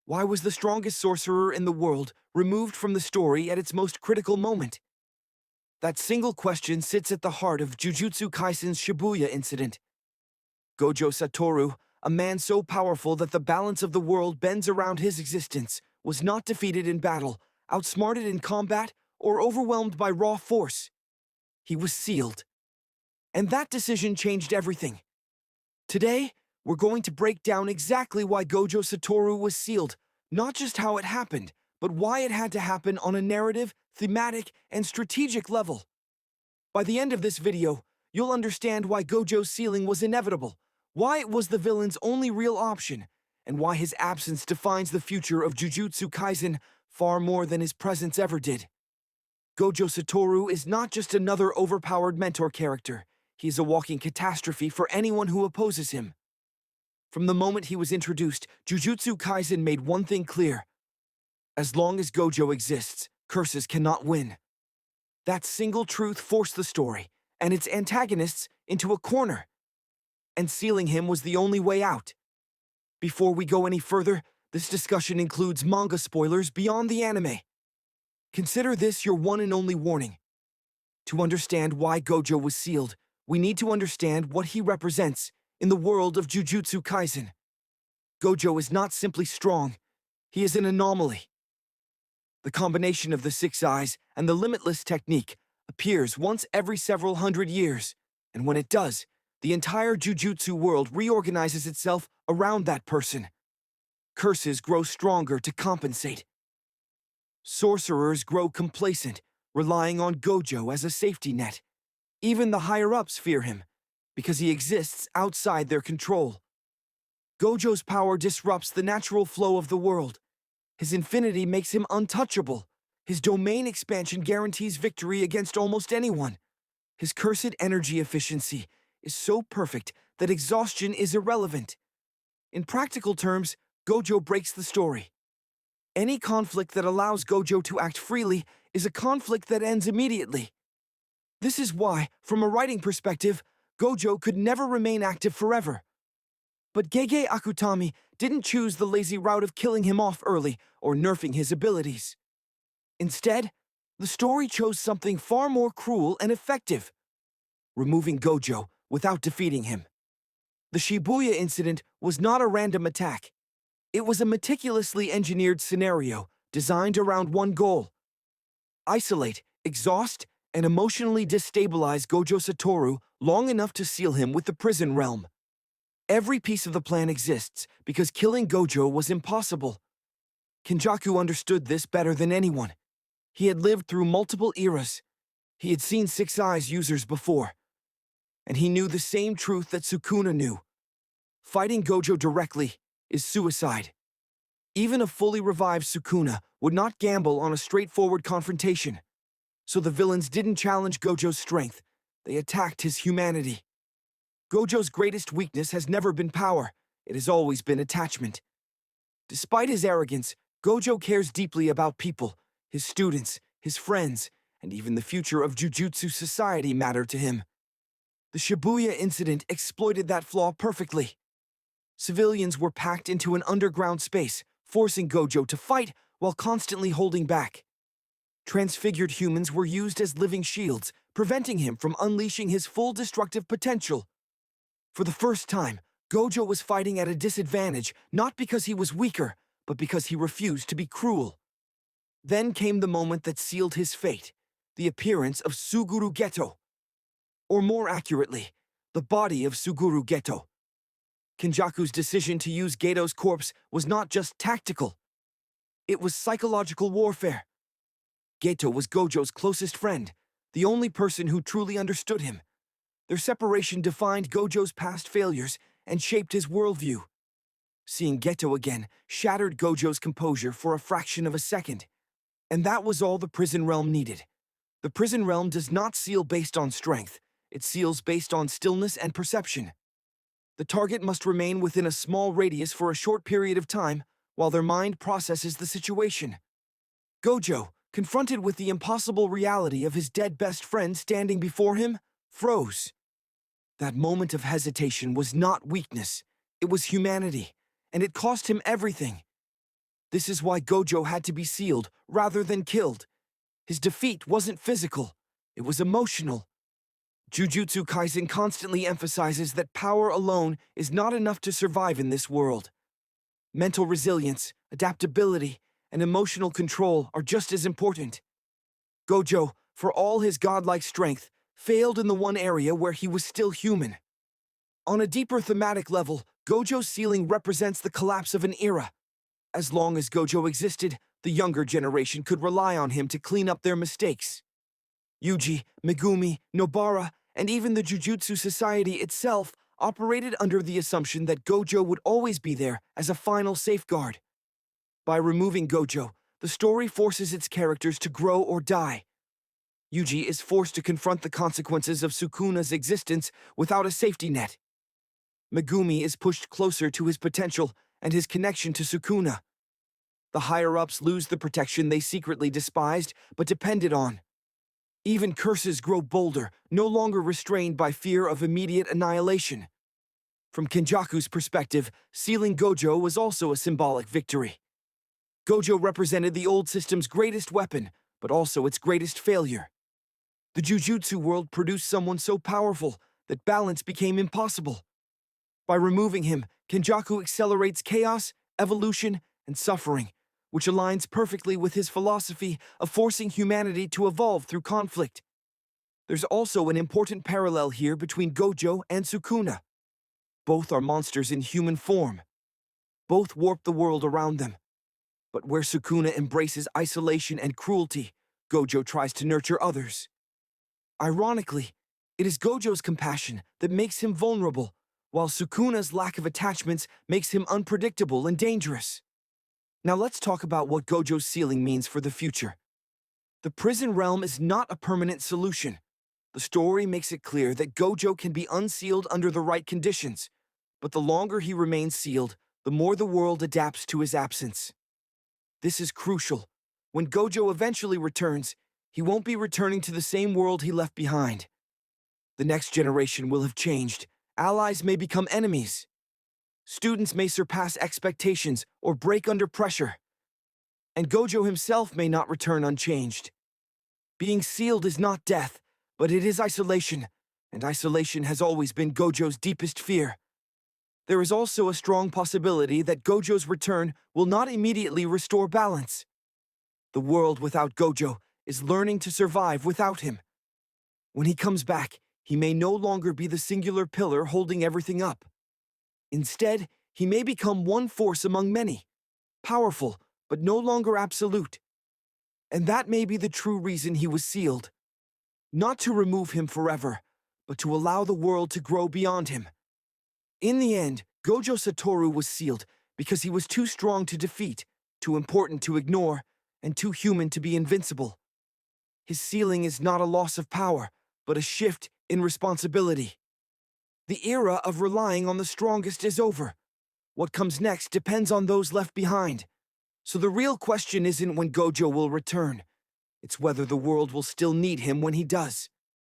Why was the strongest sorcerer in the world removed from the story at its most critical moment? That single question sits at the heart of Jujutsu Kaisen's Shibuya Incident. Gojo Satoru, a man so powerful that the balance of the world bends around his existence, was not defeated in battle, outsmarted in combat, or overwhelmed by raw force. He was sealed. And that decision changed everything. Today, we're going to break down exactly why Gojo Satoru was sealed, not just how it happened, but why it had to happen on a narrative, thematic, and strategic level. By the end of this video, you'll understand why Gojo's sealing was inevitable, why it was the villain's only real option, and why his absence defines the future of Jujutsu Kaisen far more than his presence ever did. Gojo Satoru is not just another overpowered mentor character. He is a walking catastrophe for anyone who opposes him. From the moment he was introduced, Jujutsu Kaisen made one thing clear. As long as Gojo exists, curses cannot win. That single truth forced the story, and its antagonists, into a corner. And sealing him was the only way out. Before we go any further, this discussion includes manga spoilers beyond the anime. Consider this your one and only warning. To understand why Gojo was sealed, we need to understand what he represents in the world of Jujutsu Kaisen. Gojo is not simply strong, he is an anomaly. The combination of the Six Eyes and the Limitless technique appears once every several hundred years, and when it does, the entire Jujutsu world reorganizes itself around that person. Curses grow stronger to compensate. Sorcerers grow complacent, relying on Gojo as a safety net. Even the higher-ups fear him, because he exists outside their control. Gojo's power disrupts the natural flow of the world. His infinity makes him untouchable. His domain expansion guarantees victory against almost anyone. His cursed energy efficiency is so perfect that exhaustion is irrelevant. In practical terms, Gojo breaks the story. Any conflict that allows Gojo to act freely is a conflict that ends immediately. This is why, from a writing perspective, Gojo could never remain active forever. But Gege Akutami didn't choose the lazy route of killing him off early or nerfing his abilities. Instead, the story chose something far more cruel and effective: removing Gojo without defeating him. The Shibuya Incident was not a random attack. It was a meticulously engineered scenario designed around one goal: isolate, exhaust, and emotionally destabilize Gojo Satoru long enough to seal him with the prison realm. Every piece of the plan exists because killing Gojo was impossible. Kenjaku understood this better than anyone. He had lived through multiple eras. He had seen Six Eyes users before. And he knew the same truth that Sukuna knew. Fighting Gojo directly is suicide. Even a fully revived Sukuna would not gamble on a straightforward confrontation. So the villains didn't challenge Gojo's strength, they attacked his humanity. Gojo's greatest weakness has never been power, it has always been attachment. Despite his arrogance, Gojo cares deeply about people. His students, his friends, and even the future of Jujutsu society matter to him. The Shibuya Incident exploited that flaw perfectly. Civilians were packed into an underground space, forcing Gojo to fight while constantly holding back. Transfigured humans were used as living shields, preventing him from unleashing his full destructive potential. For the first time, Gojo was fighting at a disadvantage, not because he was weaker, but because he refused to be cruel. Then came the moment that sealed his fate: the appearance of Suguru Geto. Or more accurately, the body of Suguru Geto. Kenjaku's decision to use Geto's corpse was not just tactical. It was psychological warfare. Geto was Gojo's closest friend, the only person who truly understood him. Their separation defined Gojo's past failures and shaped his worldview. Seeing Geto again shattered Gojo's composure for a fraction of a second. And that was all the prison realm needed. The prison realm does not seal based on strength, it seals based on stillness and perception. The target must remain within a small radius for a short period of time while their mind processes the situation. Gojo, confronted with the impossible reality of his dead best friend standing before him, froze. That moment of hesitation was not weakness, it was humanity, and it cost him everything. This is why Gojo had to be sealed rather than killed. His defeat wasn't physical, it was emotional. Jujutsu Kaisen constantly emphasizes that power alone is not enough to survive in this world. Mental resilience, adaptability, and emotional control are just as important. Gojo, for all his godlike strength, failed in the one area where he was still human. On a deeper thematic level, Gojo's sealing represents the collapse of an era. As long as Gojo existed, the younger generation could rely on him to clean up their mistakes. Yuji, Megumi, Nobara, and even the Jujutsu Society itself operated under the assumption that Gojo would always be there as a final safeguard. By removing Gojo, the story forces its characters to grow or die. Yuji is forced to confront the consequences of Sukuna's existence without a safety net. Megumi is pushed closer to his potential and his connection to Sukuna. The higher-ups lose the protection they secretly despised but depended on. Even curses grow bolder, no longer restrained by fear of immediate annihilation. From Kenjaku's perspective, sealing Gojo was also a symbolic victory. Gojo represented the old system's greatest weapon, but also its greatest failure. The Jujutsu world produced someone so powerful that balance became impossible. By removing him, Kenjaku accelerates chaos, evolution, and suffering, which aligns perfectly with his philosophy of forcing humanity to evolve through conflict. There's also an important parallel here between Gojo and Sukuna. Both are monsters in human form. Both warp the world around them. But where Sukuna embraces isolation and cruelty, Gojo tries to nurture others. Ironically, it is Gojo's compassion that makes him vulnerable, while Sukuna's lack of attachments makes him unpredictable and dangerous. Now let's talk about what Gojo's sealing means for the future. The prison realm is not a permanent solution. The story makes it clear that Gojo can be unsealed under the right conditions, but the longer he remains sealed, the more the world adapts to his absence. This is crucial. When Gojo eventually returns, he won't be returning to the same world he left behind. The next generation will have changed. Allies may become enemies. Students may surpass expectations or break under pressure. And Gojo himself may not return unchanged. Being sealed is not death, but it is isolation, and isolation has always been Gojo's deepest fear. There is also a strong possibility that Gojo's return will not immediately restore balance. The world without Gojo is learning to survive without him. When he comes back, he may no longer be the singular pillar holding everything up. Instead, he may become one force among many, powerful, but no longer absolute. And that may be the true reason he was sealed. Not to remove him forever, but to allow the world to grow beyond him. In the end, Gojo Satoru was sealed because he was too strong to defeat, too important to ignore, and too human to be invincible. His sealing is not a loss of power, but a shift in responsibility. The era of relying on the strongest is over. What comes next depends on those left behind. So the real question isn't when Gojo will return. It's whether the world will still need him when he does.